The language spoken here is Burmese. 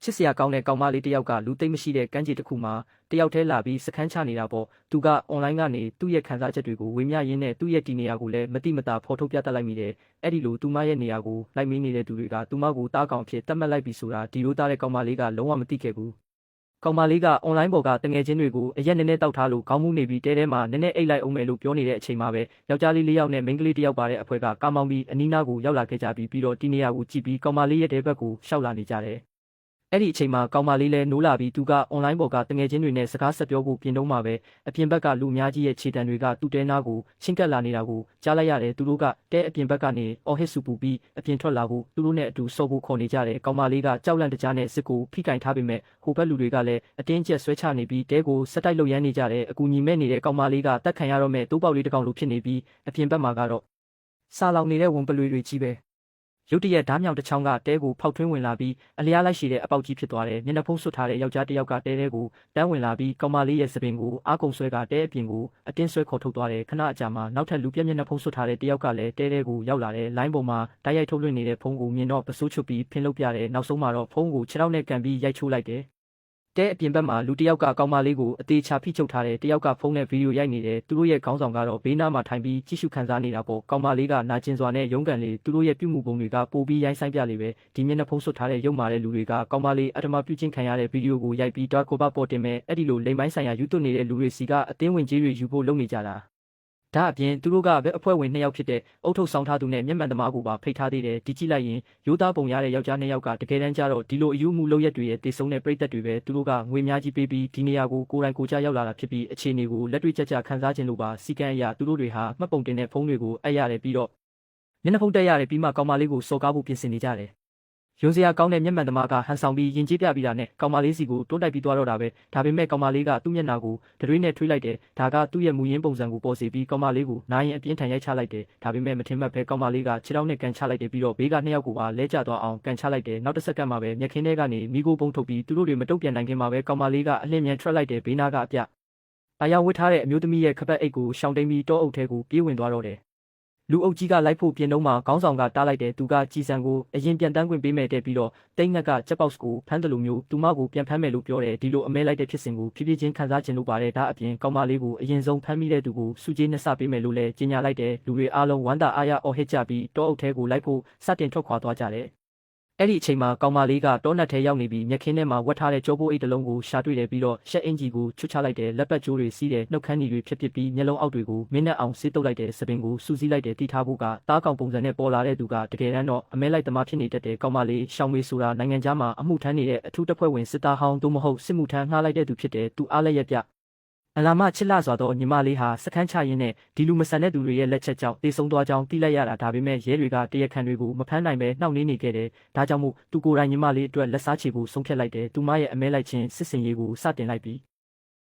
ချစ်စရာကောင်းတဲ့ကောင်မလေးတယောက်ကလူသိမ့်မရှိတဲ့ကမ်းခြေတစ်ခုမှာတယောက်တည်းလာပြီးစခန်းချနေတာပေါ့သူကအွန်လိုင်းကနေသူ့ရဲ့ခံစားချက်တွေကိုဝေမျှရင်းနဲ့သူ့ရဲ့ဒီနေရာကိုလည်းမတိမတာဖော်ထုတ်ပြသလိုက်မိတယ်အဲ့ဒီလိုသူမရဲ့နေရာကိုလိုက်မင်းနေတဲ့သူတွေကသူမကိုတားကောင်အဖြစ်တတ်မှတ်လိုက်ပြီးဆိုတာဒီလိုသားတဲ့ကောင်မလေးကလုံးဝမသိခဲ့ဘူးကောင်မလေးကအွန်လိုင်းပေါ်ကတငယ်ချင်းတွေကိုအရက်နည်းနည်းတောက်ထားလို့ခေါင်းမူးနေပြီးတဲထဲမှာနည်းနည်းအိတ်လိုက်အောင်မယ်လို့ပြောနေတဲ့အချိန်မှာပဲယောက်ျားလေး၄ယောက်နဲ့မိန်းကလေးတစ်ယောက်ပါတဲ့အဖွဲကကာမောင်ပြီးအနီးနားကိုရောက်လာခဲ့ကြပြီးတော့ဒီနေရာကိုကြည့်ပြီးကောင်မလေးရဲ့တဲဘက်ကိုရှောက်လာနေကြတယ်အဲ့ဒီအချိန်မှာကောင်မလေးလည်းနိုးလာပြီးသူကအွန်လိုင်းပေါ်ကတငယ်ချင်းတွေနဲ့စကားဆက်ပြောဖို့ပြင်တော့မှပဲအပြင်ဘက်ကလူအများကြီးရဲ့ခြေတံတွေကသူ့တဲနားကိုချင်းကပ်လာနေတာကိုကြားလိုက်ရတယ်သူတို့ကတဲအပြင်ဘက်ကနေအော်ဟစ်ဆူပူပြီးအပြင်ထွက်လာဖို့သူတို့နဲ့အတူစော်ဖို့ခေါ်နေကြတယ်ကောင်မလေးကကြောက်လန့်တကြားနဲ့စစ်ကိုဖိကင်ထားပေမဲ့ဟိုဘက်လူတွေကလည်းအတင်းကျပ်ဆွဲချနေပြီးတဲကိုစက်တိုက်လုပ်ရမ်းနေကြတယ်အကူညီမဲ့နေတဲ့ကောင်မလေးကတက်ခံရတော့မဲ့တိုးပေါက်လေးတစ်ကောင်လိုဖြစ်နေပြီးအပြင်ဘက်မှာကတော့စာလောင်နေတဲ့ဝန်ပလွေတွေကြီးပဲရုတ်တရက်ဓားမြောင်တစ်ချောင်းကတဲကိုဖောက်ထွင်းဝင်လာပြီးအလျားလိုက်ရှိတဲ့အပေါက်ကြီးဖြစ်သွားတယ်မျက်နှာဖုံးဆွတ်ထားတဲ့ယောက်ျားတစ်ယောက်ကတဲကိုတန်းဝင်လာပြီးကောင်မလေးရဲ့စပင်ကိုအားကုန်ဆွဲကတဲအပြင်ကိုအတင်းဆွဲခေါ်ထုတ်သွားတယ်ခဏအကြာမှာနောက်ထပ်လူပြက်မျက်နှာဖုံးဆွတ်ထားတဲ့တစ်ယောက်ကလည်းတဲကိုရောက်လာတယ်လိုင်းပေါ်မှာတိုက်ရိုက်ထုတ်လွှင့်နေတဲ့ဖုံးကိုမြင်တော့ပစိုးချွတ်ပြီးဖင်လုပ်ပြတယ်နောက်ဆုံးမှာတော့ဖုံးကိုခြေထောက်နဲ့ကန်ပြီးရိုက်ချိုးလိုက်တယ်တဲအပြင်ဘက်မှာလူတစ်ယောက်ကကောင်မလေးကိုအသေးချာဖိချုပ်ထားတယ်တစ်ယောက်ကဖုန်းနဲ့ဗီဒီယိုရိုက်နေတယ်သူတို့ရဲ့ခေါင်းဆောင်ကတော့ဘေးနားမှာထိုင်ပြီးကြည့်ရှုခံစားနေတာပေါ့ကောင်မလေးကနာကျင်စွာနဲ့ရုန်းကန်လေသူတို့ရဲ့ပြုမှုပုံတွေကပိုပြီးရိုင်းဆိုင်ပြလေပဲဒီမျက်နှာဖုံးဆွတ်ထားတဲ့ရုပ်မာတဲ့လူတွေကကောင်မလေးအထမပြုချင်းခံရတဲ့ဗီဒီယိုကိုရိုက်ပြီးတော့ကိုပါပေါ်တင်မဲ့အဲ့ဒီလိုလိမ်ပိုင်းဆိုင်ရာယူသွနေတဲ့လူတွေစီကအတင်းဝင်ကြီးတွေယူဖို့လုပ်နေကြတာဒါအပြင်သူတို့ကပဲအဖွဲ့ဝင်2ယောက်ဖြစ်တဲ့အုတ်ထုတ်ဆောင်ထားသူနဲ့မျက်မှန်သမားကိုပါဖိတ်ထားသေးတယ်ဒီကြည့်လိုက်ရင်ရိုးသားပုံရတဲ့ယောက်ျား2ယောက်ကတကယ်တမ်းကျတော့ဒီလိုအယူမှုလုပ်ရက်တွေရဲ့တေဆုံးတဲ့ပြိသက်တွေပဲသူတို့ကငွေများကြီးပေးပြီးဒီနေရာကိုကိုယ်တိုင်ကိုကြရောက်လာတာဖြစ်ပြီးအခြေအနေကိုလက်တွေ့ကျကျခန်းစားခြင်းလို့ပါစီကံအရာသူတို့တွေဟာမှတ်ပုံတင်တဲ့ဖုန်းတွေကိုအပ်ရတယ်ပြီးတော့မျက်နှာဖုံးတက်ရတယ်ပြီးမှကောင်မလေးကိုစော်ကားဖို့ပြင်ဆင်နေကြတယ်ရုံစရာကောင်းတဲ့မျက်မှန်သမားကဟန်ဆောင်ပြီးယဉ်ကျေးပြပြီးတာနဲ့ကောင်မလေးစီကိုတွန်းတိုက်ပြီးသွားတော့တာပဲဒါပေမဲ့ကောင်မလေးကသူ့မျက်နှာကိုတရွေးနဲ့ထွေးလိုက်တယ်ဒါကသူ့ရဲ့မူရင်းပုံစံကိုပေါ်စေပြီးကောင်မလေးကိုနားရင်အပြင်းထန်ရိုက်ချလိုက်တယ်ဒါပေမဲ့မထင်မှတ်ပဲကောင်မလေးကခြေထောက်နဲ့ကန်ချလိုက်တယ်ပြီးတော့ဘေးက2ယောက်ကိုပါလဲကျသွားအောင်ကန်ချလိုက်တယ်နောက်တစ်စက္ကန့်မှာပဲမျက်ခင်းထဲကနေမိကိုပုံထုတ်ပြီးသူတို့တွေမတုတ်ပြန်နိုင်ခင်မှာပဲကောင်မလေးကအလင်းမြန်ထွက်လိုက်တယ်ဘေးနာကအပြအာရဝတ်ထားတဲ့အမျိုးသမီးရဲ့ခပတ်အိတ်ကိုရှောင်တိန်ပြီးတောအုပ်ထဲကိုပြေးဝင်သွားတော့တယ်လူအုပ်ကြီးကလိုက်ဖို့ပြင်တော့မှခေါင်းဆောင်ကတားလိုက်တယ်သူကကြည်စံကိုအရင်ပြန်တန်းခွင့်ပေးမယ်တဲ့ပြီးတော့တိတ်ငက်ကချက်ပေါက်စ်ကိုဖမ်းတယ်လို့မျိုးသူမကိုပြန်ဖမ်းမယ်လို့ပြောတယ်ဒီလိုအမဲလိုက်တဲ့ဖြစ်စဉ်ကိုဖြည်းဖြည်းချင်းခံစားခြင်းလို့ပါတယ်ဒါအပြင်ကောင်မလေးကိုအရင်ဆုံးဖမ်းမိတဲ့သူကိုစုကြီးနဲ့စပေးမယ်လို့လည်းကြေညာလိုက်တယ်လူတွေအားလုံးဝမ်းသာအားရအော်ဟစ်ကြပြီးတောအုပ်ထဲကိုလိုက်ဖို့စတင်ထွက်ခွာသွားကြတယ်အဲ့ဒီအချိန်မှာကောင်မလေးကတောနက်ထဲရောက်နေပြီးမျက်ခင်းထဲမှာဝတ်ထားတဲ့ကြောပိုးအိတ်တစ်လုံးကိုရှာတွေ့တယ်ပြီးတော့ရှက်အင်ဂျီကိုချွတ်ချလိုက်တယ်လက်ပတ်ကြိုးတွေစီးတယ်နှုတ်ခမ်းညီတွေဖြစ်ပြီးမျက်လုံးအောက်တွေကိုမင်းနဲ့အောင်ဆေးတုပ်လိုက်တယ်စပင်ကိုစူးစီးလိုက်တယ်တီထားဖို့ကတားကောင်ပုံစံနဲ့ပေါ်လာတဲ့သူကတကယ်တမ်းတော့အမဲလိုက်သမားဖြစ်နေတတ်တယ်ကောင်မလေးရှောင်းမေးဆိုတာနိုင်ငံခြားမှာအမှုထမ်းနေတဲ့အထူးတပ်ဖွဲ့ဝင်စစ်သားဟောင်းသို့မဟုတ်စစ်မှုထမ်းငှားလိုက်တဲ့သူဖြစ်တယ်သူအားလည်းရပြအလာမချစ်လာစွာသောညီမလေးဟာစခန်းချရင်းနဲ့ဒီလူမဆန်တဲ့သူတွေရဲ့လက်ချက်ကြောင့်တေဆုံးသွားကြောင်းသိလိုက်ရတာဒါပေမဲ့ရဲတွေကတရားခံတွေကိုမဖမ်းနိုင်ပဲနှောက်နှေးနေခဲ့တယ်ဒါကြောင့်မို့သူကိုယ်တိုင်ညီမလေးအတွက်လက်စားချေဖို့ဆုံးဖြတ်လိုက်တယ်သူမရဲ့အမဲလိုက်ခြင်းစစ်စင်ရေးကိုစတင်လိုက်ပြီး